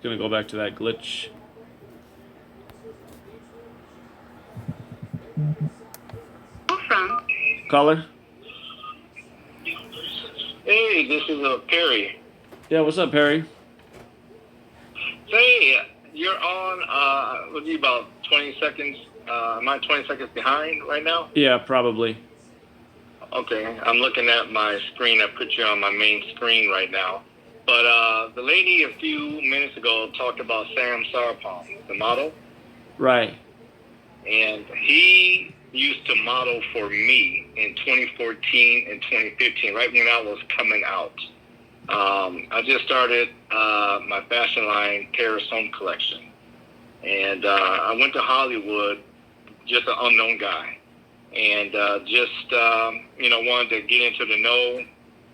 gonna go back to that glitch. From Caller? Hey, this is Perry. Yeah, what's up, Perry? Hey, you're on, what are you, about 20 seconds? Am I 20 seconds behind right now? Yeah, probably. Okay, I'm looking at my screen. I put you on my main screen right now. But the lady a few minutes ago talked about Sam Sarpong, the model. Right. And he used to model for me in 2014 and 2015, right when I was coming out. I just started my fashion line, Paris Home Collection. And I went to Hollywood, just an unknown guy. And wanted to get into the know.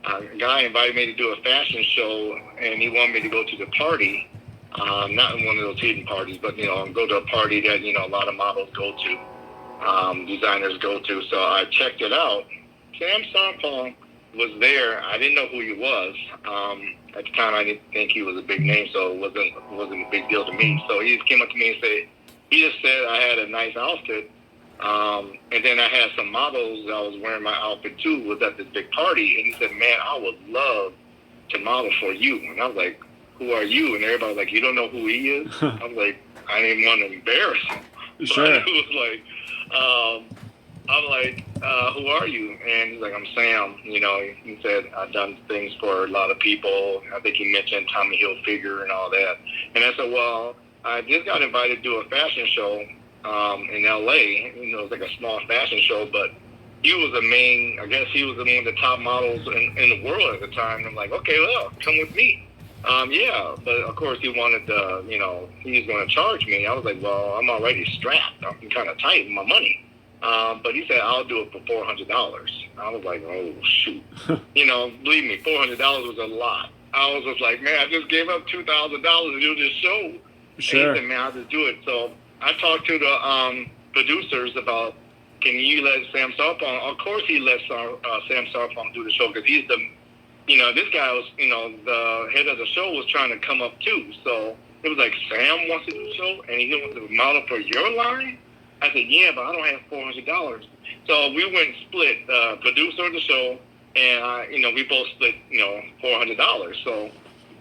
A guy invited me to do a fashion show, and he wanted me to go to the party. Not in one of those hidden parties, but, go to a party that, a lot of models go to, designers go to. So I checked it out. Sam Sarpong was there. I didn't know who he was. At the time, I didn't think he was a big name, so it wasn't a big deal to me. So he just came up to me and he just said I had a nice outfit. And then I had some models that I was wearing my outfit too, was at this big party. And he said, man, I would love to model for you. And I was like, who are you? And everybody was like, you don't know who he is? I was like, I didn't want to embarrass him. Sure. But it was like, I'm like, who are you? And he's like, I'm Sam. He said, I've done things for a lot of people. I think he mentioned Tommy Hilfiger and all that. And I said, well, I just got invited to do a fashion show in L.A. It was like a small fashion show, but he was I guess he was one of the top models in the world at the time. And I'm like, okay, well, come with me. Yeah, but of course he wanted to, he was going to charge me. I was like, well, I'm already strapped. I'm kind of tight with my money. But he said, I'll do it for $400. I was like, oh, shoot. Believe me, $400 was a lot. I was just like, man, I just gave up $2,000 to do this show. Sure. And he said, man, I'll just do it. So I talked to the producers about, can you let Sam Sarpong? Of course he let Sam Sarpong do the show because he's the, this guy was, the head of the show was trying to come up too. So it was like, Sam wants to do the show and he wants to model for your line? I said, yeah, but I don't have $400. So we went and split, producer of the show, and, we both split, $400. So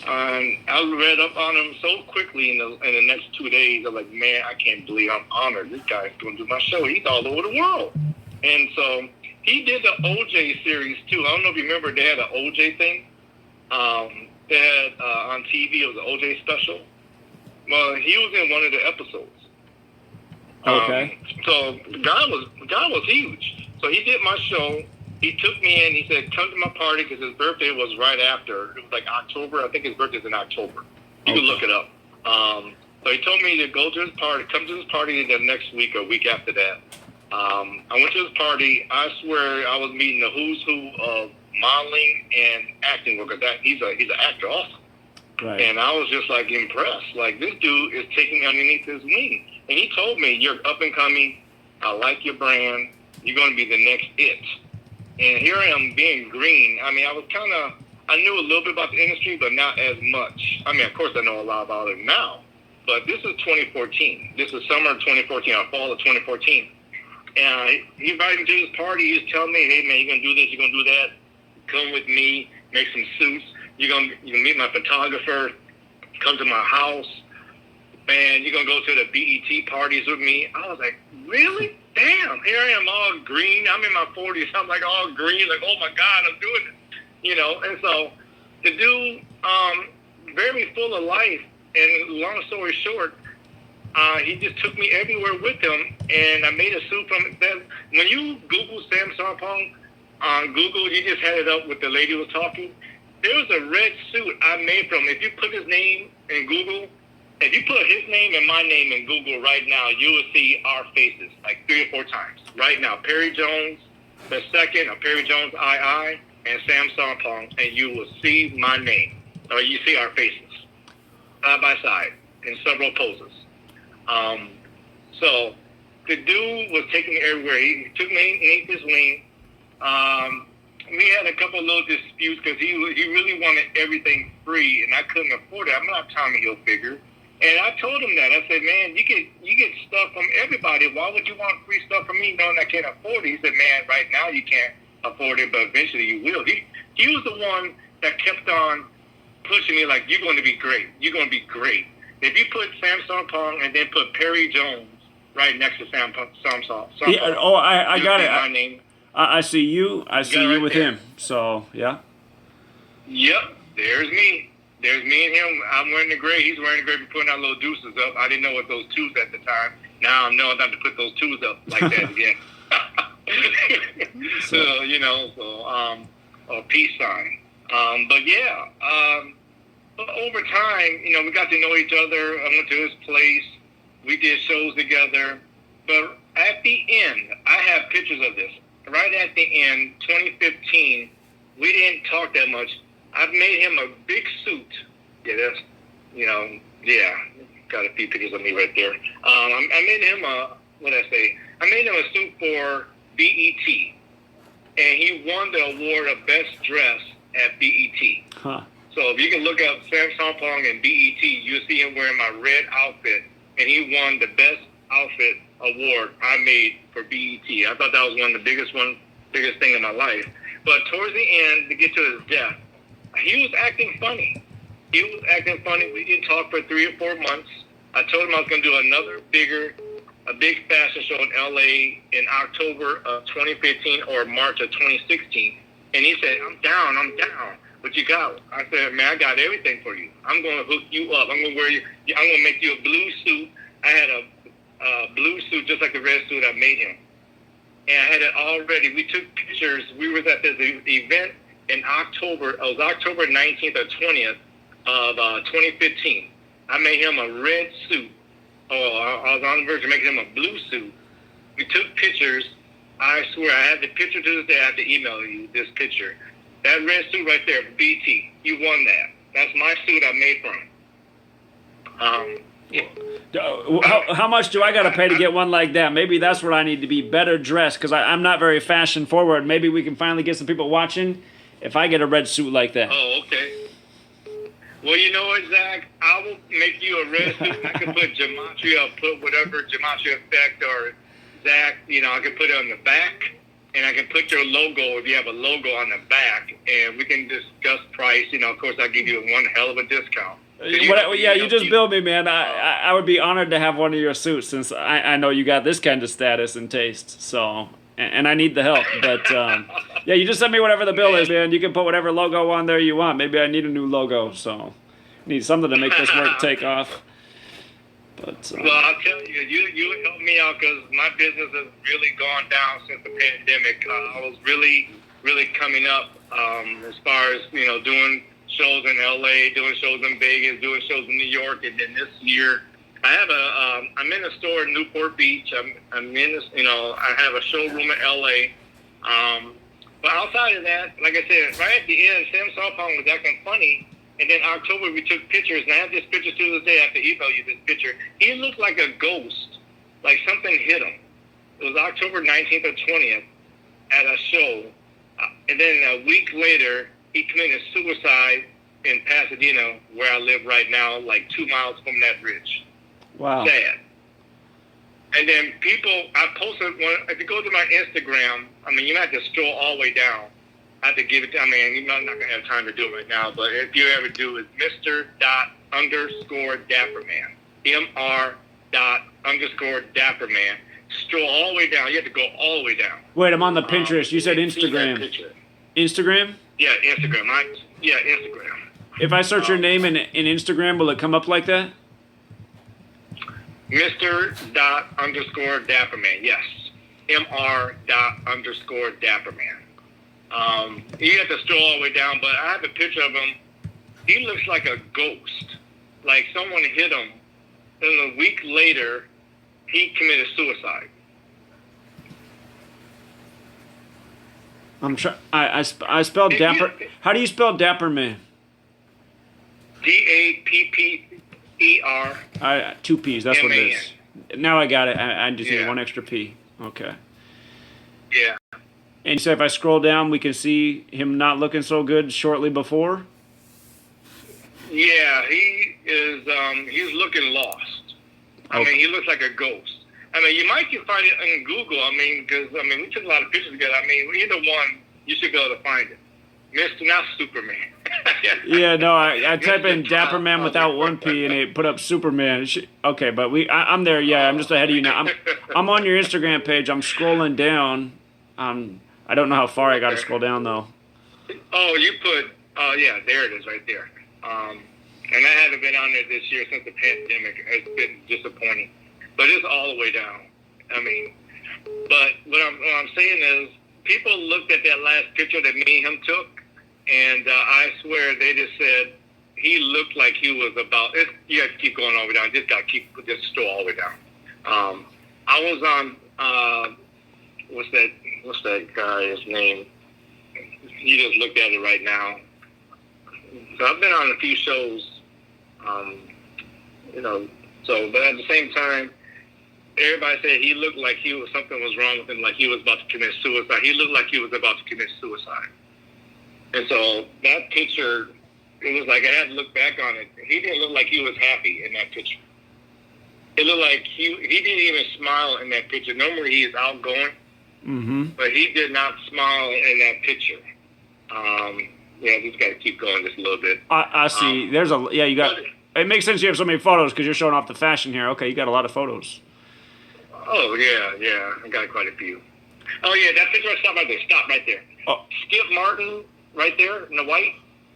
I read up on him so quickly in the next 2 days. I'm like, man, I can't believe I'm honored. This guy's going to do my show. He's all over the world. And so he did the OJ series, too. I don't know if you remember, they had an OJ thing. They had on TV, it was an OJ special. Well, he was in one of the episodes. Okay. So the guy was huge. So he did my show. He took me in. He said, come to my party because his birthday was right after. It was like October. I think his birthday's in October. You can look it up. So he told me to go to his party, come to his party the next week or week after that. I went to his party. I swear I was meeting the who's who of modeling and acting work. He's an actor also. Right. And I was just like impressed. Like, this dude is taking me underneath his wing. And he told me, you're up and coming. I like your brand. You're going to be the next it. And here I am being green. I mean, I knew a little bit about the industry, but not as much. I mean, of course I know a lot about it now. But this is 2014. This is summer of 2014 or fall of 2014. And he invited me to his party. He was telling me, hey, man, you're going to do this, you're going to do that. Come with me, make some suits. You're going to meet my photographer, come to my house. Man, you're going to go to the BET parties with me. I was like, really? Damn, here I am all green. I'm in my 40s. I'm like all green, like, oh, my God, I'm doing it. And so the dude, very full of life. And long story short, he just took me everywhere with him. And I made a suit from that. When you Google Sam Sarpong on Google, you just had it up with the lady who was talking. There was a red suit I made from, if you put his name in Google, if you put his name and my name in Google right now, you will see our faces like 3 or 4 times. Right now, Perry Jones, the second, or Perry Jones II, and Sam Sarpong, and you will see my name. Or you see our faces, side by side, in several poses. So the dude was taking me everywhere. He took me underneath his wing. we had a couple of little disputes because he really wanted everything free, and I couldn't afford it. I'm not Tommy Hilfiger. And I told him that. I said, man, you get stuff from everybody. Why would you want free stuff from me knowing I can't afford it? He said, man, right now you can't afford it, but eventually you will. He was the one that kept on pushing me like, you're going to be great. You're going to be great. If you put Sam Sarpong and then put Perry Jones right next to Sam Sarpong. Yeah, oh, I got it. My name. I see you. I see you right with there. him. So, yeah. Yep, there's me. There's me and him. I'm wearing the gray. He's wearing the gray. We're putting our little deuces up. I didn't know what those twos at the time. Now I know not to put those twos up like that again. A peace sign. But yeah, but over time, we got to know each other. I went to his place. We did shows together. But at the end, I have pictures of this. Right at the end, 2015, we didn't talk that much. I made him a big suit. Yeah, that's, got a few pictures of me right there. I made him I made him a suit for BET. And he won the award of Best Dress at BET. Huh. So if you can look up Sam Sarpong and BET, you'll see him wearing my red outfit. And he won the Best Outfit award I made for BET. I thought that was one of the biggest thing in my life. But towards the end, to get to his death, he was acting funny. We didn't talk for 3 or 4 months. I told him I was going to do a big fashion show in LA in October of 2015 or March of 2016. And he said, I'm down. What you got? I said, man, I got everything for you. I'm going to hook you up. I'm going to make you a blue suit. I had a blue suit just like the red suit I made him. And I had it all ready. We took pictures. We were at this event in October. It was October 19th or 20th of 2015. I made him a red suit. I was on the verge of making him a blue suit. We took pictures. I swear, I have the picture to this day. I have to email you this picture. That red suit right there, BT, you won that. That's my suit I made for him. How much do I got to pay to get one like that? Maybe that's where I need to be better dressed because I'm not very fashion forward. Maybe we can finally get some people watching if I get a red suit like that. Oh, okay. Well, you know what, Zach? I will make you a red suit. I can put gematria, I'll put whatever gematria effect or Zach, I can put it on the back, and I can put your logo, if you have a logo on the back, and we can discuss price. Of course, I'll give you one hell of a discount. You just build me, man. I would be honored to have one of your suits since I know you got this kind of status and taste. So, and I need the help. But, you just send me whatever the bill is, man. You can put whatever logo on there you want. Maybe I need a new logo, so need something to make this work take off. But, well, I'll tell you, you helped me out because my business has really gone down since the pandemic. I was really, really coming up as far as, doing shows in LA, doing shows in Vegas, doing shows in New York, and then this year I have I'm in a store in Newport Beach. I'm in this, I have a showroom in LA. But outside of that, like I said, right at the end, Sam Sarpong was acting funny. And then October, we took pictures, and I have this picture to this day. I have to email you this picture. He looked like a ghost, like something hit him. It was October 19th or 20th at a show. And then a week later, he committed suicide in Pasadena, where I live right now, like 2 miles from that bridge. Wow. Sad. And then I posted one, if you go to my Instagram, you might have to scroll all the way down. I have to give it, you're not going to have time to do it right now, but if you ever do, it's Mr._Dapperman. Mr._Dapperman. Scroll all the way down. You have to go all the way down. Wait, I'm on the Pinterest. You said Instagram. Instagram? Yeah, Instagram. Instagram. If I search your name in Instagram, will it come up like that? Mr._Dapperman. Yes. Mr._Dapperman. You have to scroll all the way down, but I have a picture of him. He looks like a ghost, like someone hit him. Then a week later, he committed suicide. I spelled Dapper. How do you spell Dapperman? Dapper. 2 P's. That's what it is. Now I got it. I just need one extra P. Okay. Yeah. And so if I scroll down, we can see him not looking so good shortly before. Yeah, he is. He's looking lost. I mean, he looks like a ghost. I mean, you might can find it on Google. I mean, because we took a lot of pictures together. I mean, either one, you should be able to find it. Mr. Not Superman. Yeah, no, I type in Dapper Man without one P and it put up Superman. Okay, but I'm there. Yeah, I'm just ahead of you now. I'm on your Instagram page. I'm scrolling down. I don't know how far I got to scroll down though. Oh, you put. Yeah, there it is, right there. And I haven't been on there this year since the pandemic. It's been disappointing, but it's all the way down. I mean, but what I'm saying is, people looked at that last picture that me and him took, and I swear they just said he looked like he was about. You have to keep going all the way down. Just got to keep this store all the way down. I was on. What's that guy's name? You just looked at it right now. So I've been on a few shows, but at the same time, everybody said he looked like something was wrong with him, like he was about to commit suicide. He looked like he was about to commit suicide. And so that picture, it was like I had to look back on it. He didn't look like he was happy in that picture. It looked like he didn't even smile in that picture. Normally he is outgoing, but he did not smile in that picture. Yeah, just got to keep going just a little bit. I see. You got. It makes sense you have so many photos because you're showing off the fashion here. Okay, you got a lot of photos. Oh, yeah. I got quite a few. Oh, yeah, that picture, stop right there. Oh. Skip Martin right there in the white.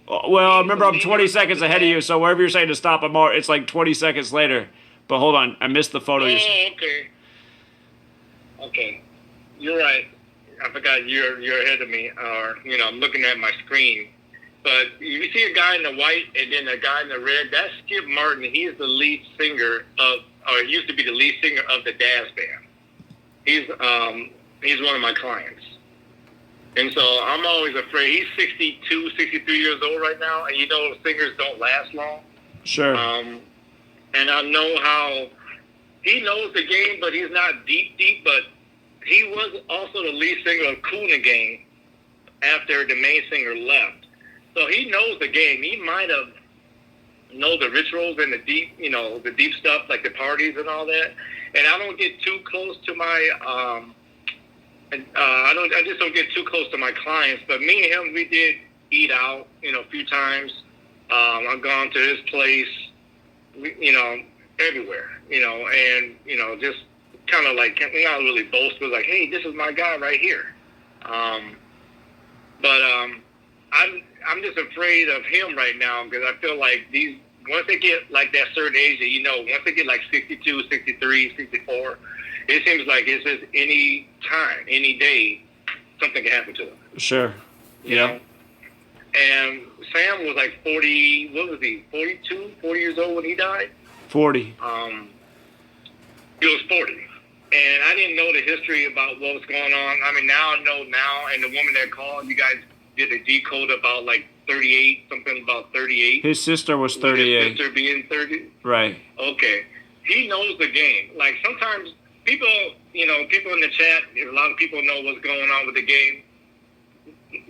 Oh, well, remember, I'm 20 seconds ahead of you, so wherever you're saying to stop, it's like 20 seconds later. But hold on, I missed the photo. Oh, okay. Okay, you're right. I forgot you're ahead of me, or, I'm looking at my screen. But if you see a guy in the white and then a guy in the red, that's Skip Martin. He's the lead singer he used to be the lead singer of the Daz Band. He's one of my clients. And so I'm always afraid. He's 62, 63 years old right now, and singers don't last long. Sure. And I know how he knows the game, but he's not deep, but he was also the lead singer of Kool and the Gang after the main singer left. So he knows the game. He might have know the rituals and the deep stuff, like the parties and all that. And I don't get too close to my I just don't get too close to my clients. But me and him, we did eat out, a few times. I've gone to his place, everywhere, and just kind of like, not really boast, but like, hey, this is my guy right here. I'm just afraid of him right now because I feel like once they get like that certain age that once they get like 62, 63, 64, it seems like it's just any time, any day, something can happen to them. Sure. Yeah. And Sam was like 40, what was he, 42, 40 years old when he died? 40. He was 40. And I didn't know the history about what was going on. I mean, now I know now, and the woman that called, you guys did a decode about like 38, something about 38. His sister was 38. His sister being 30? Right. Okay. He knows the game. Like sometimes people in the chat, a lot of people know what's going on with the game.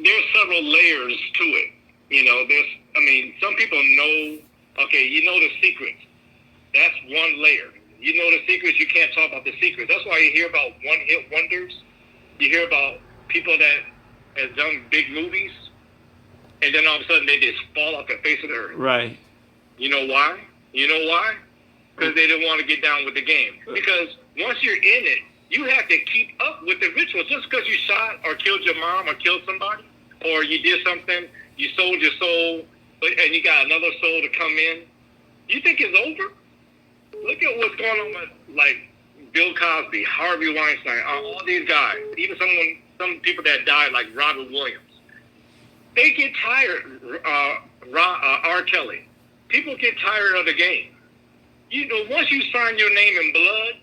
There's several layers to it. Some people know, okay, the secrets. That's one layer. You know the secrets, you can't talk about the secrets. That's why you hear about one-hit wonders. You hear about people that have done big movies, and then all of a sudden they just fall off the face of the earth. Right. You know why? Because they didn't want to get down with the game. Because once you're in it, you have to keep up with the rituals. Just because you shot or killed your mom or killed somebody, or you did something, you sold your soul, and you got another soul to come in, you think it's over? Look at what's going on with, like, Bill Cosby, Harvey Weinstein, all these guys, even some people that died, like Robert Williams. They get tired, R. Kelly. People get tired of the game. Once you sign your name in blood,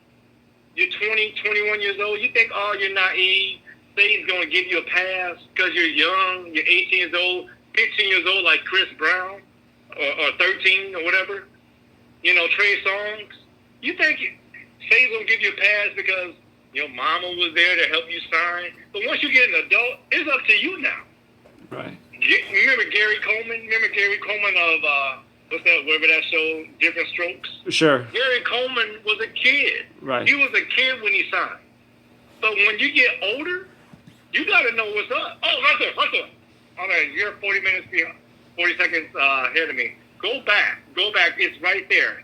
you're 20, 21 years old, you think, you're naive, say he's going to give you a pass because you're young, you're 18 years old, 15 years old like Chris Brown, or 13 or whatever, Trey Songz. You think say he's going to give you a pass because Your mama was there to help you sign. But once you get an adult, it's up to you now. Right. Remember Gary Coleman? Remember Gary Coleman of, what's that, whatever that show, Different Strokes? Sure. Gary Coleman was a kid. Right. He was a kid when he signed. But when you get older, you got to know what's up. Oh, right there. All right, you're 40 minutes behind, 40 seconds ahead of me. Go back. It's right there.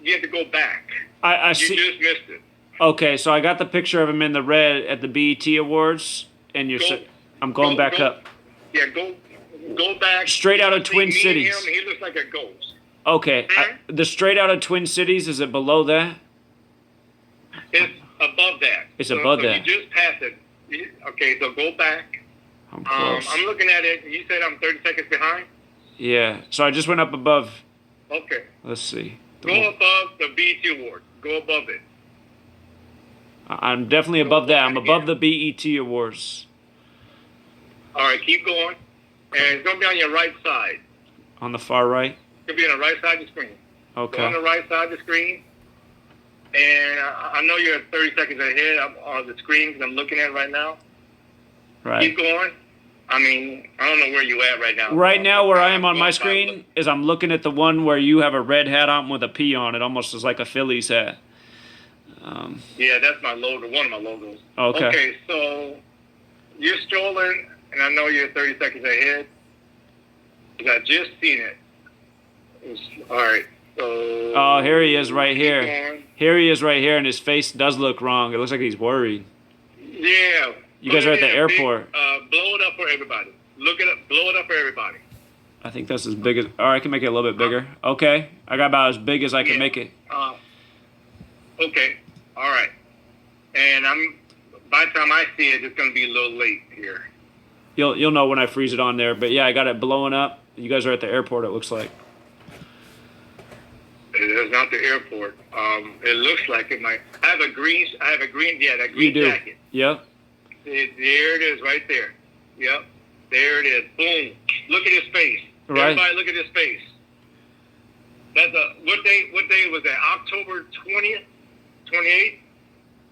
You have to go back. I see. You just missed it. Okay, so I got the picture of him in the red at the BET Awards, and I'm going back up. Yeah, go back. Straight out of Twin Cities. He looks like a ghost. Okay, the Straight Out of Twin Cities, is it below that? It's above that. It's above that. You just passed it. Okay, so go back. I'm close. I'm looking at it. You said I'm 30 seconds behind? Yeah, so I just went up above. Okay. Let's see. Go above the BET Award. Go above it. I'm definitely above that. I'm above the BET Awards. All right, keep going. And it's going to be on your right side. On the far right? It's going to be on the right side of the screen. Okay. Go on the right side of the screen. And I know you're 30 seconds ahead on the screen because I'm looking at it right now. Right. Keep going. I mean, I don't know where you at right now. Right now, where I am on my screen is I'm looking at the one where you have a red hat on with a P on it, almost as like a Phillies hat. Yeah, that's my logo, one of my logos. Okay. Okay, so you're strolling, and I know you're 30 seconds ahead. Because I just seen it. All right. So Oh, here he is right here. going. Here he is right here, and his face does look wrong. It looks like he's worried. Yeah. You guys are at the Big, airport. blow it up for everybody. Look it up. Blow it up for everybody. I think that's as big as... All right, I can make it a little bit bigger. Okay. I got about as big as I can make it. Okay. All right. And by the time I see it, it's going to be a little late here. You'll know when I freeze it on there. But yeah, I got it blowing up. You guys are at the airport, it looks like. It's not the airport. It looks like it might. I have a green. Yeah, that green You do. jacket. Yep. There it is, right there. Yep. There it is. Boom. Look at his face. Right. Everybody, look at his face. That's what day? What day was that? October 20th, 28th.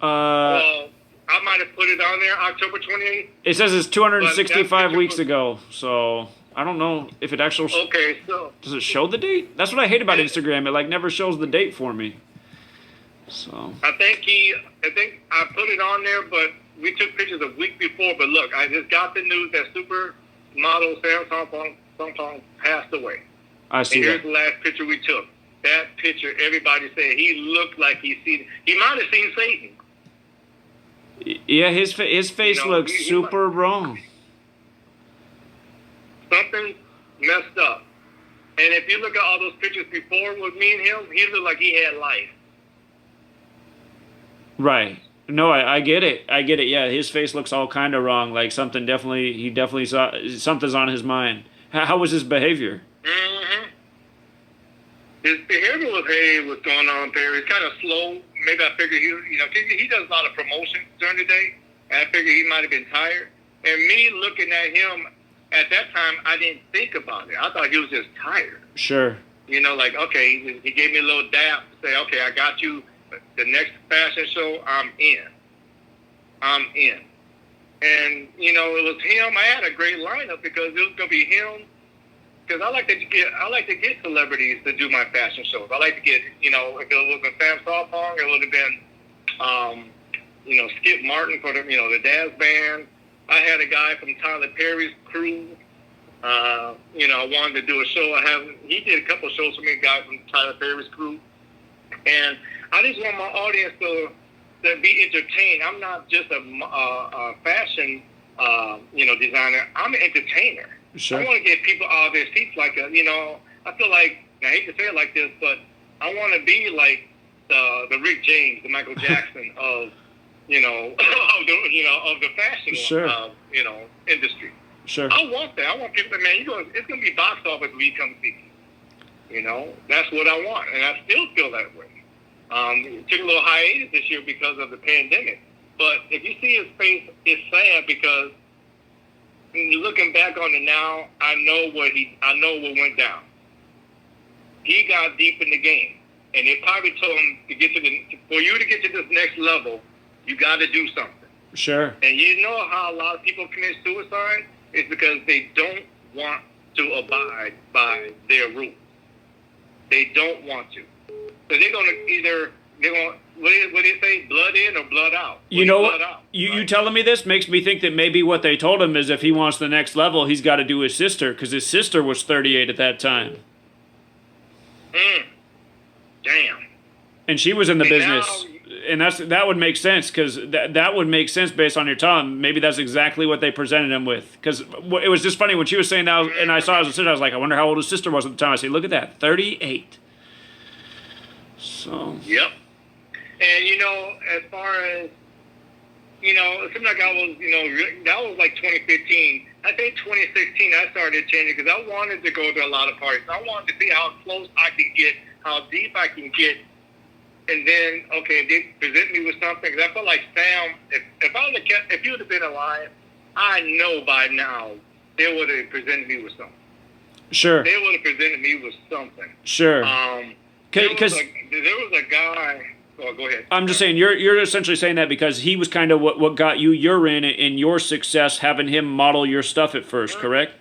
Well, I might have put it on there, October 28th. It says it's 265 weeks was, ago, so I don't know if it actually. Okay, so does it show the date? That's what I hate about Instagram. It like never shows the date for me. So. I think I put it on there, but we took pictures a week before. But look, I just got the news that supermodel Sam Sarpong passed away. I see and here's that. the last picture we took. That picture, everybody said he looked like he might have seen Satan. Yeah, his face looks super wrong. Something messed up. And if you look at all those pictures before with me and him, he looked like he had life. Right. No, I get it. Yeah, his face looks all kind of wrong. Like he definitely saw something's on his mind. How was his behavior? Mm-hmm. His behavior was, hey, what's going on, Perry? He's kind of slow. Maybe I figured he does a lot of promotion during the day. And I figured he might have been tired. And me looking at him at that time, I didn't think about it. I thought he was just tired. Sure. Like, okay, he gave me a little dap, say, okay, I got you. The next fashion show, I'm in. And, it was him. I had a great lineup because it was going to be him. Because I like to get celebrities to do my fashion shows. I like to get, if it wasn't Sam Sarpong, it would have been, Skip Martin for the Daz Band. I had a guy from Tyler Perry's crew. I wanted to do a show. He did a couple of shows for me, a guy from Tyler Perry's crew. And I just want my audience to be entertained. I'm not just a fashion, designer. I'm an entertainer. Sure. I want to get people out of their seats like I feel like, I hate to say it like this, but I want to be like the Rick James, the Michael Jackson of the fashion, sure. industry. Sure. I want that. I want people, man, it's going to be box office when you come see me. That's what I want, and I still feel that way. It took a little hiatus this year because of the pandemic, but if you see his face, it's sad because looking back on it now, I know what went down. He got deep in the game, and they probably told him for you to get to this next level, You got to do something. Sure. And you know how a lot of people commit suicide? It's because they don't want to abide by their rules. They don't want to. So they're going to what do you say, blood in or blood out? You know what? Right? You telling me this makes me think that maybe what they told him is if he wants the next level, he's got to do his sister, because his sister was 38 at that time. Damn. And she was in the And business. And that would make sense, because that would make sense based on your tongue. Maybe that's exactly what they presented him with. Because it was just funny when she was saying that, and I saw her as a sister, I was like, I wonder how old his sister was at the time. I said, look at that, 38. So. Yep. And, as far as, it seemed like I was, that was like 2015. I think 2016 I started changing because I wanted to go to a lot of parties. I wanted to see how close I can get, how deep I can get. And then, okay, they present me with something. Because I felt like Sam, if you would have been alive, I know by now they would have presented me with something. Sure. They would have presented me with something. Sure. There was a guy. Oh, go ahead. I'm just saying, you're essentially saying that because he was kind of what got you urine in your success, having him model your stuff at first, correct?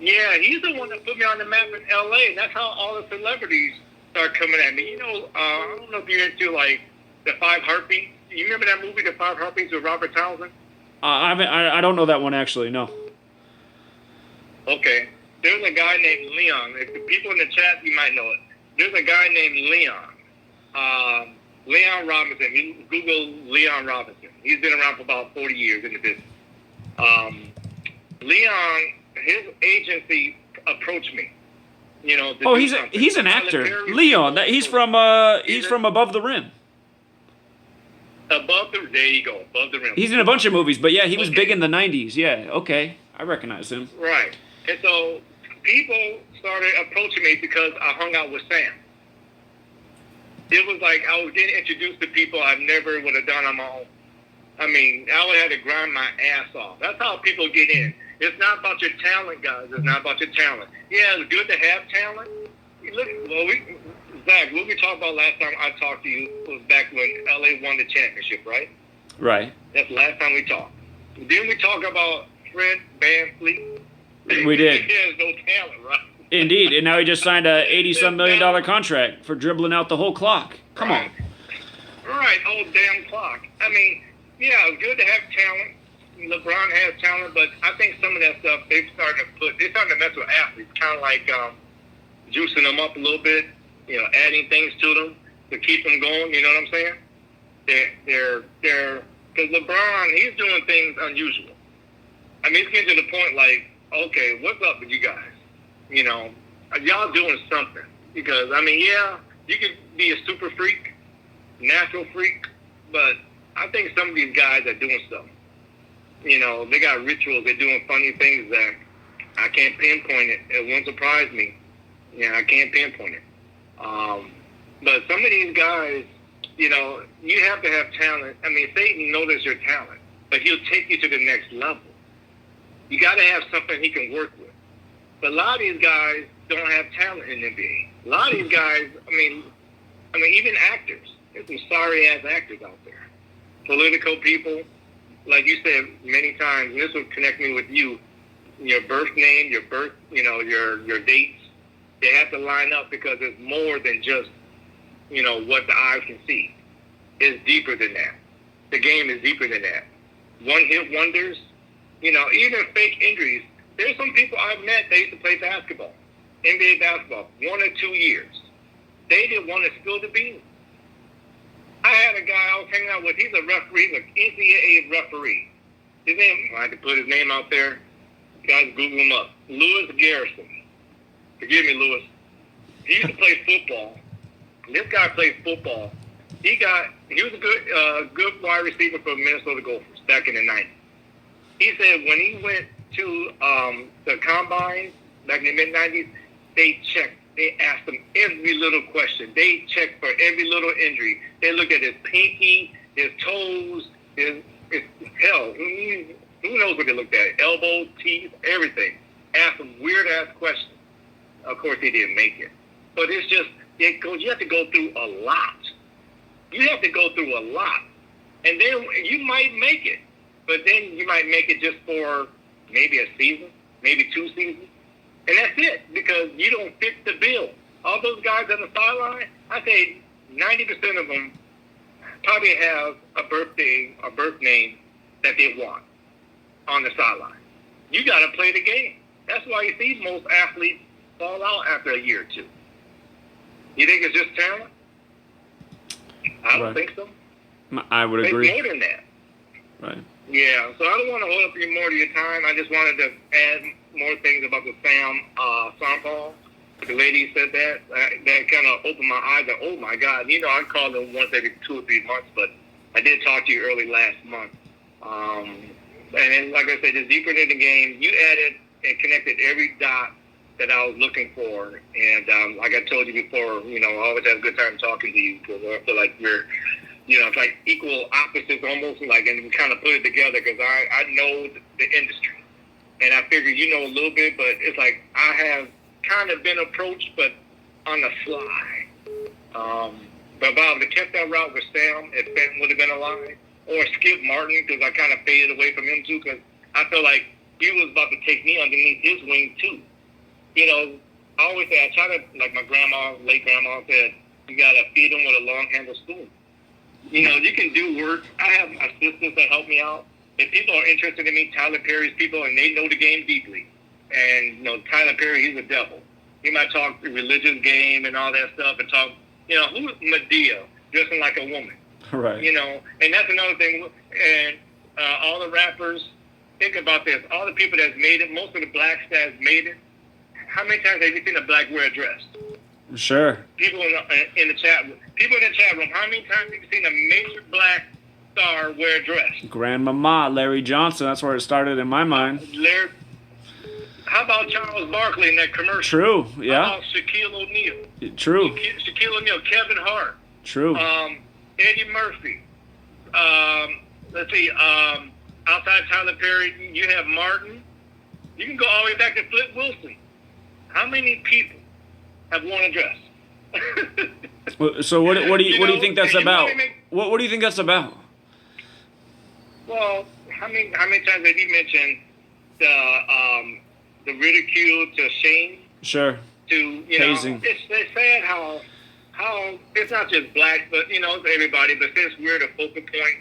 Yeah, he's the one that put me on the map in L.A. That's how all the celebrities start coming at me. I don't know if you're into, like, The Five Heartbeats. You remember that movie, The Five Heartbeats, with Robert Townsend? I don't know that one, actually, no. Okay. There's a guy named Leon. If the people in the chat, you might know it. There's a guy named Leon. Leon Robinson. You Google Leon Robinson. He's been around for about 40 years in the business. Leon, his agency approached me. He's an actor. Leon. He's from Above the Rim. There you go. Above the Rim. He's in a bunch of movies, but yeah, he was big in the 90s. Yeah, okay. I recognize him. Right. And so people started approaching me because I hung out with Sam. It was like I was getting introduced to people I never would have done on my own. I mean, I would have to grind my ass off. That's how people get in. It's not about your talent, guys. It's not about your talent. Yeah, it's good to have talent. Zach, what we talked about last time I talked to you was back when LA won the championship, right? Right. That's the last time we talked. Didn't we talk about Fred VanVleet? We did. He has no talent, right? Indeed, and now he just signed a $80-some million contract for dribbling out the whole clock. Come on. Right, oh damn clock. I mean, yeah, it's good to have talent. LeBron has talent, but I think some of that stuff they're starting to mess with athletes, kind of like juicing them up a little bit, adding things to them to keep them going. You know what I'm saying? They're because LeBron, he's doing things unusual. I mean, it's getting to the point like, okay, what's up with you guys? Y'all doing something. Because, I mean, yeah, you could be a super freak, natural freak, but I think some of these guys are doing stuff. They got rituals. They're doing funny things that I can't pinpoint it. It won't surprise me. I can't pinpoint it. But some of these guys, you have to have talent. I mean, Satan knows your talent, but he'll take you to the next level. You got to have something he can work with. But a lot of these guys don't have talent in the NBA. A lot of these guys, I mean, even actors. There's some sorry-ass actors out there. Political people, like you said many times, and this will connect me with you, your birth name, your birth, your dates, they have to line up because it's more than just, what the eyes can see. It's deeper than that. The game is deeper than that. One-hit wonders, even fake injuries. There's some people I've met, they used to play basketball, NBA basketball, 1 or 2 years. They didn't want to spill the beans. I had a guy I was hanging out with, he's a referee, he's an NCAA referee. His name, I had to put his name out there. Guys, Google him up. Lewis Garrison. Forgive me, Lewis. He used to play football. This guy played football. He was a good wide receiver for Minnesota Gophers back in the 90s. He said when he went to the combine back in the mid-90s, they asked him every little question. They checked for every little injury. They looked at his pinky, his toes, his hell, who knows what they looked at? Elbows, teeth, everything. Asked him weird-ass questions. Of course, he didn't make it. But it's just, you have to go through a lot. You have to go through a lot. and then you might make it, but then you might make it just for maybe a season, maybe 2 seasons, and that's it because you don't fit the bill. All those guys on the sideline, I say 90% of them probably have a birth name that they want on the sideline. You got to play the game. That's why you see most athletes fall out after a year or 2. You think it's just talent? I don't think so. I would agree. It's more than that. Right. Yeah, so I don't want to hold up any more of your time. I just wanted to add more things about the Sam Sarpong. The lady said that. That kind of opened my eyes. Like, oh, my God. You know, I call them once every 2 or 3 months, but I did talk to you early last month. And then, like I said, just deeper into the game, you added and connected every dot that I was looking for. And like I told you before, you know, I always have a good time talking to you because I feel like we're, you know, it's like equal opposites almost, like, and we kind of put it together because I know the industry. And I figure you know a little bit, but it's like I have kind of been approached, but on the fly. But if I would have kept that route with Sam, if Fenton would have been alive, or Skip Martin, because I kind of faded away from him too, because I feel like he was about to take me underneath his wing too. You know, I always say, I try to, like my late grandma said, you got to feed them with a long-handled spoon. You know, you can do work. I have assistants that help me out. If people are interested in me, Tyler Perry's people, and they know the game deeply. And, you know, Tyler Perry, he's a devil. He might talk the religious game and all that stuff and talk, you know, who's Medea dressing like a woman? Right. You know, and that's another thing. And all the rappers, think about this. All the people that's made it, most of the blacks that's made it, how many times have you seen a black wear a dress? Sure. People in the chat room, how many times have you seen a major black star wear a dress? Grandmama, Larry Johnson, that's where it started in my mind. How about Charles Barkley in that commercial? True, yeah. How about Shaquille O'Neal? True. Shaquille O'Neal, Kevin Hart. True. Eddie Murphy. Let's see, outside Tyler Perry, you have Martin. You can go all the way back to Flip Wilson. How many people have worn a dress? So what do you think that's about? What do you think that's about? Well, how many times have you mentioned the ridicule to shame? Sure. To you hazing. Know, it's sad how it's not just blacks, but you know, it's everybody. But since we're the focal point,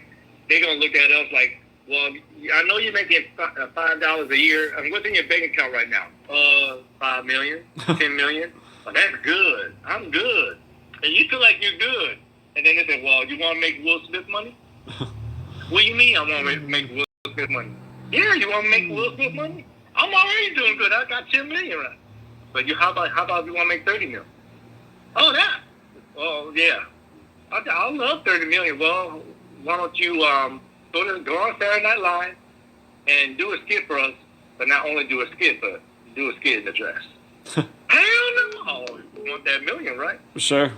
they're gonna look at us like, well, I know you're making $5 a year. I mean, what's in your bank account right now? $5 million, $10 million. Well, that's good. I'm good. And you feel like you're good. And then they say, well, you want to make Will Smith money? What do you mean I want to make Will Smith money? Yeah, you want to make Will Smith money? I'm already doing good. I got $10 million right. But how about if you want to make $30 million? Oh, that? Well, yeah. I love $30 million. Well, why don't you go on Saturday Night Live and do a skit for us, but not only do a skit, but do a skit in the dress. Hell no! You want that million, right? Sure.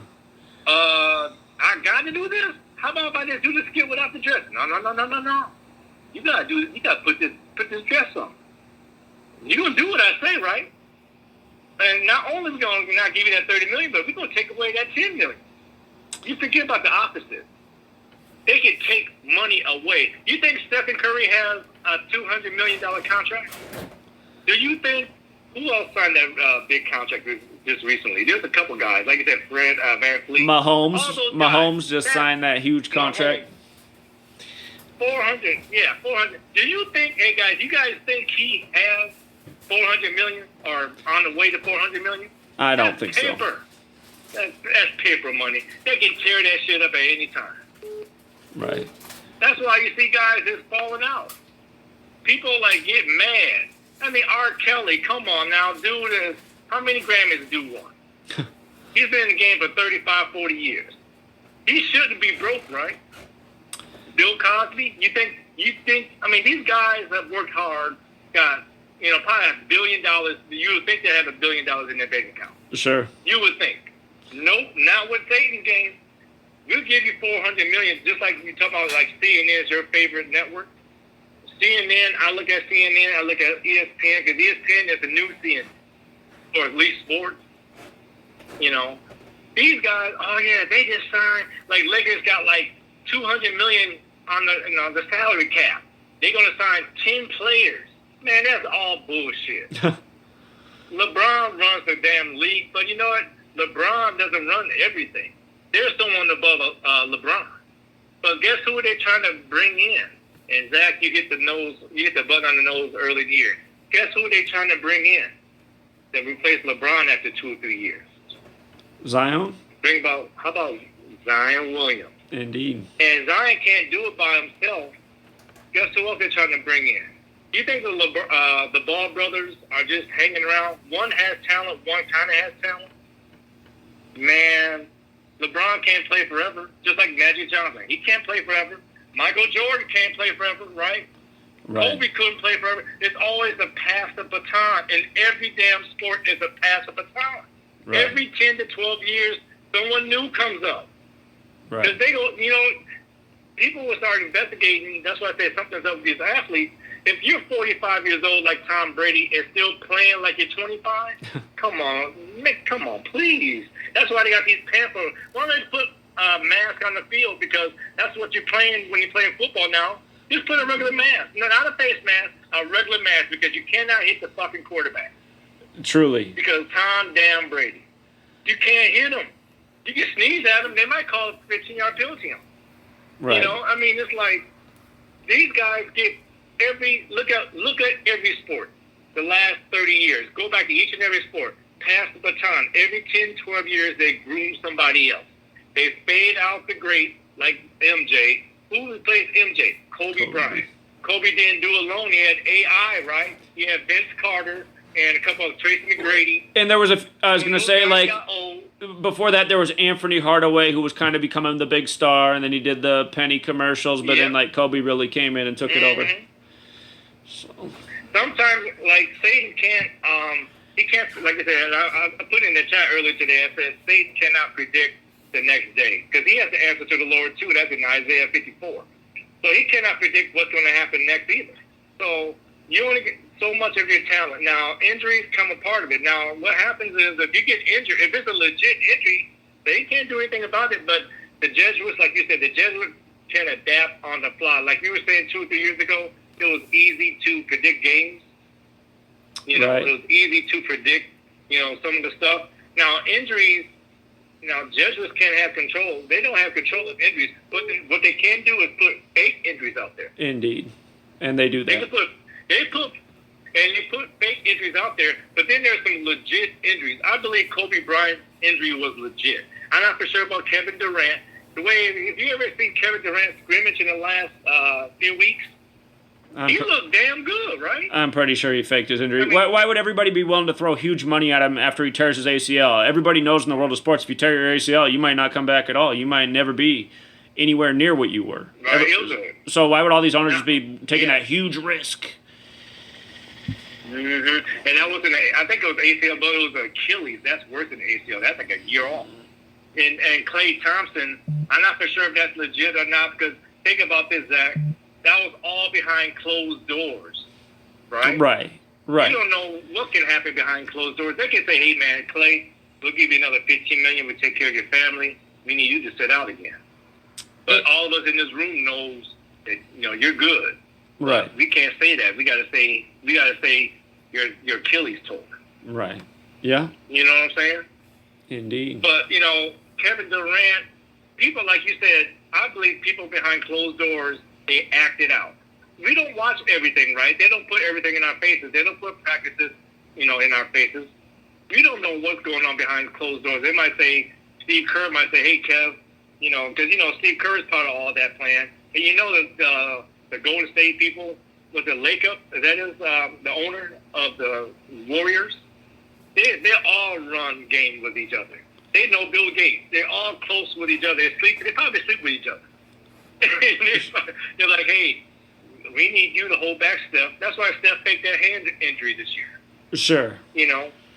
I got to do this. How about if I just do the skit without the dress? No. You gotta put this dress on. You're gonna do what I say, right? And not only we gonna not give you that $30 million, but we're gonna take away that $10 million. You forget about the opposite. They can take money away. You think Stephen Curry has a $200 million contract? Do you think who else signed that big contract just recently? There's a couple guys, like you said, Fred Van Fleet. Mahomes just signed that huge contract. 400, yeah, 400. Do you think, hey guys, you guys think he has 400 million or on the way to 400 million? I don't think so. That's paper money. They can tear that shit up at any time. Right. That's why you see guys just falling out. People like get mad. I mean, R. Kelly, come on now, dude is, how many Grammys do you want? He's been in the game for 35, 40 years. He shouldn't be broke, right? Bill Cosby, you think, I mean, these guys have worked hard, got, probably $1 billion. You would think they have $1 billion in their bank account. Sure. You would think. Nope, not with Satan's game. We'll give you $400 million, just like you talk about, like CNN is your favorite network. CNN, I look at CNN, I look at ESPN, because ESPN is the new CNN, or at least sports. These guys, oh yeah, they just signed, like Lakers got like $200 million on the salary cap. They're gonna sign 10 players. Man, that's all bullshit. LeBron runs the damn league, but you know what? LeBron doesn't run everything. There's someone above LeBron. But guess who they're trying to bring in? And Zach, you get the bug on the nose early in the year. Guess who they're trying to bring in that replace LeBron after 2 or 3 years? Zion? How about Zion Williams? Indeed. And Zion can't do it by himself. Guess who else they're trying to bring in? You think the Ball brothers are just hanging around? One has talent, one kind of has talent. Man, LeBron can't play forever, just like Magic Johnson. He can't play forever. Michael Jordan can't play forever, right? Kobe couldn't play forever. It's always a pass the baton. In every damn sport is a pass the baton. Right. Every 10 to 12 years, someone new comes up. Right. Because they go, people will start investigating. That's why I say something's up with these athletes. If you're 45 years old like Tom Brady and still playing like you're 25, come on, please. That's why they got these Pampers. Why don't they put a mask on the field? Because that's what you're playing when you're playing football now. Just put a regular mask. No, not a face mask, a regular mask, because you cannot hit the fucking quarterback. Truly. Because Tom damn Brady. You can't hit him. You can sneeze at him, they might call a 15-yard penalty on him. Right. It's like these guys get look at every sport. The last 30 years. Go back to each and every sport. Pass the baton. Every 10, 12 years, they groom somebody else. They fade out the great, like MJ. Who replaced MJ? Kobe Bryant. Kobe didn't do it alone. He had AI, right? He had Vince Carter and a couple of Tracy McGrady. And there was I was going to say, like, before that, there was Anthony Hardaway, who was kind of becoming the big star, and then he did the penny commercials, but then, like, Kobe really came in and took it over. So. Sometimes, like, Satan can't, he can't, like I said, I put in the chat earlier today, I said Satan cannot predict the next day, because he has to answer to the Lord, too. That's in Isaiah 54. So he cannot predict what's going to happen next either. So you only get so much of your talent. Now, injuries come a part of it. Now, what happens is if you get injured, if it's a legit injury, they can't do anything about it. But the Jesuits, like you said, the Jesuits can adapt on the fly. Like you were saying 2 or 3 years ago, it was easy to predict games. Right. It was easy to predict, some of the stuff. Now, injuries, Jesuits can't have control. They don't have control of injuries. But what they can do is put fake injuries out there. Indeed. And they do that. They put fake injuries out there, but then there's some legit injuries. I believe Kobe Bryant's injury was legit. I'm not for sure about Kevin Durant. If you ever seen Kevin Durant scrimmage in the last few weeks, he looked damn good, right? I'm pretty sure he faked his injury. Why would everybody be willing to throw huge money at him after he tears his ACL? Everybody knows in the world of sports, if you tear your ACL, you might not come back at all. You might never be anywhere near what you were. Right, so why would all these owners just be taking that huge risk? Mm-hmm. And that wasn't, I think it was ACL, but it was Achilles. That's worse than ACL. That's like a year off. And Klay Thompson, I'm not for sure if that's legit or not, because think about this, Zach. That was all behind closed doors, right? Right. You don't know what can happen behind closed doors. They can say, hey, man, Klay, we'll give you another $15 million. We'll take care of your family. We need you to sit out again. But all of us in this room knows that, you're good. Right. We can't say that. We gotta say your Achilles torn. Right. Yeah. You know what I'm saying? Indeed. But Kevin Durant, people like you said, I believe people behind closed doors, they act it out. We don't watch everything, right? They don't put everything in our faces. They don't put practices, in our faces. We don't know what's going on behind closed doors. They might say, Steve Kerr might say, hey, Kev, because Steve Kerr is part of all that plan. And the Golden State people with the Lakeup, that is the owner of the Warriors. They all run games with each other. They know Bill Gates. They're all close with each other. They probably sleep with each other. They're like, hey, we need you to hold back Steph. That's why Steph faked that hand injury this year. Sure.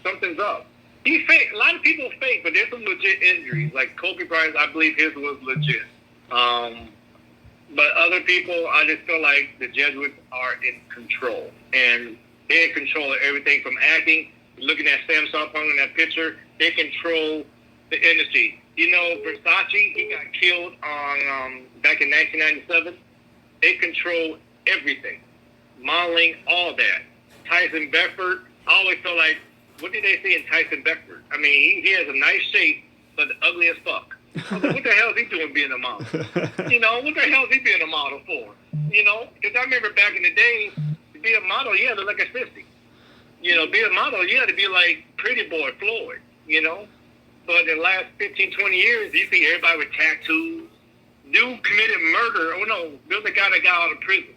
Something's up. He faked. A lot of people fake, but there's some legit injuries. Like Kobe Bryant, I believe his was legit. But other people, I just feel like the Jesuits are in control. And they're in control of everything from acting. Looking at Sam Sarpong in that picture, they control the industry. Versace, he got killed on back in 1997. They control everything, modeling, all that. Tyson Beckford, I always felt like, what did they say in Tyson Beckford? I mean, he has a nice shape, but ugly as fuck. I was like, what the hell is he doing being a model? You know, what the hell is he being a model for? You know, because I remember back in the day, to be a model, you had to look like a 50. You know, be a model, you had to be like Pretty Boy Floyd, you know? But in the last 15, 20 years, you see everybody with tattoos. Dude committed murder. Oh, no, there's a guy that got out of prison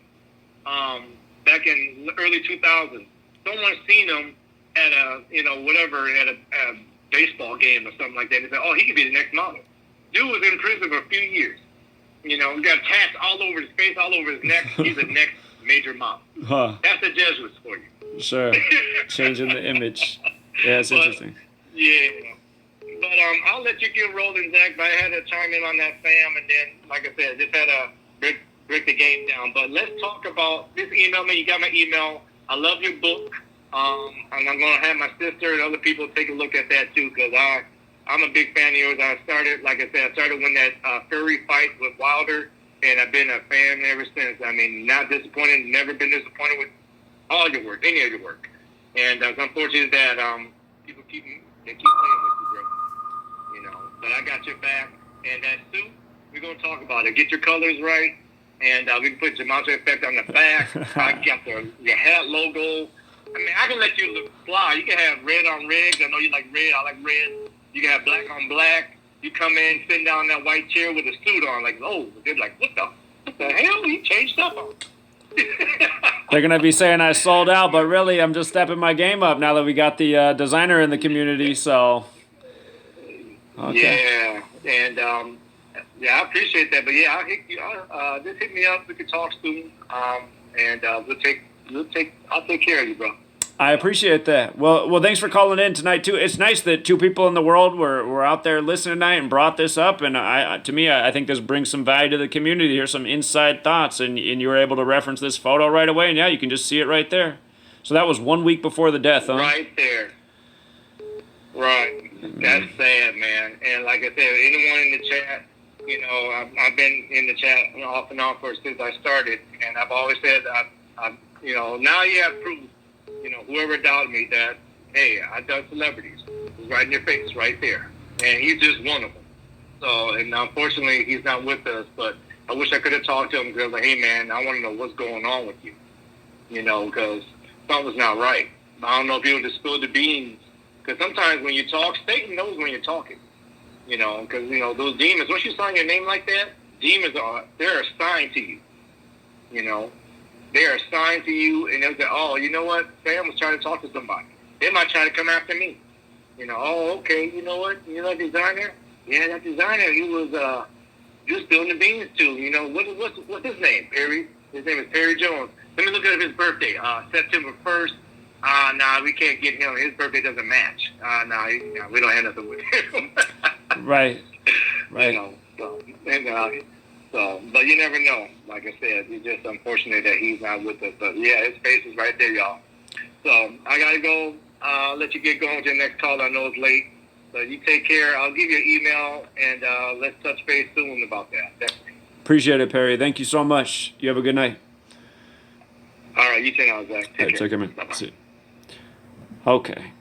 back in early 2000s. Someone seen him at a, whatever, at a baseball game or something like that. They said, oh, he could be the next model. Dude was in prison for a few years. You know, he got tats all over his face, all over his neck. He's the next major model. Huh. That's the Jesuits for you. Sure. Changing the image. Yeah, it's interesting. Yeah. But I'll let you get rolling, Zach. But I had to chime in on that, Sam. And then, like I said, just had to break the game down. But let's talk about this email. Man, you got my email. I love your book. And I'm going to have my sister and other people take a look at that, too, because I'm a big fan of yours. I started when that Fury fight with Wilder, and I've been a fan ever since. I mean, not disappointed, never been disappointed with all your work, any of your work. And it's unfortunate that people keep playing with you, bro. You know, but I got your back. And that suit, we're going to talk about it. Get your colors right, and we can put Gematria Effect on the back. I got your hat logo. I mean, I can let you look fly. You can have red on red. I know you like red. I like red. You can have black on black. You come in, sitting down in that white chair with a suit on. Like, oh, they're like, what the hell? You changed up on. They're going to be saying I sold out, but really I'm just stepping my game up now that we got the designer in the community. So, okay. Yeah, and I appreciate that. But yeah, I'll hit you. Just hit me up. We can talk soon. And I'll take care of you, bro. I appreciate that. Well, thanks for calling in tonight too. It's nice that two people in the world were out there listening tonight and brought this up. And I think this brings some value to the community. Here's some inside thoughts, and you were able to reference this photo right away. And yeah, you can just see it right there. So that was 1 week before the death, huh? Right there. Right. That's sad, man. And like I said, anyone in the chat, you know, I've been in the chat off and on since I started, and I've always said, you know, now you have proof. You know, whoever doubted me that, hey, I done celebrities. It's right in your face, right there. And he's just one of them. So, and unfortunately, he's not with us, but I wish I could have talked to him because I was like, hey, man, I want to know what's going on with you. You know, because something's not right. I don't know if you would have spilled the beans. Because sometimes when you talk, Satan knows when you're talking. You know, because, you know, those demons, once you sign your name like that, demons they're assigned to you. You know. They are assigned to you, and they'll say, oh, you know what? Sam was trying to talk to somebody. They might try to come after me. You know, oh, okay, you know what? You know that designer? Yeah, that designer, he was spilling the beans too. You know, what's his name? Perry? His name is Perry Jones. Let me look at his birthday. September 1st. Nah, we can't get him. His birthday doesn't match. We don't have nothing with him. Right. You know, but you never know. Like I said, it's just unfortunate that he's not with us. But yeah, his face is right there, y'all. So I gotta go. Let you get going with your next call. I know it's late, but you take care. I'll give you an email, and let's touch base soon about that. Definitely. Appreciate it, Perry. Thank you so much. You have a good night. All right, you take care, Zach. Take care. Take care, man. See you. Okay.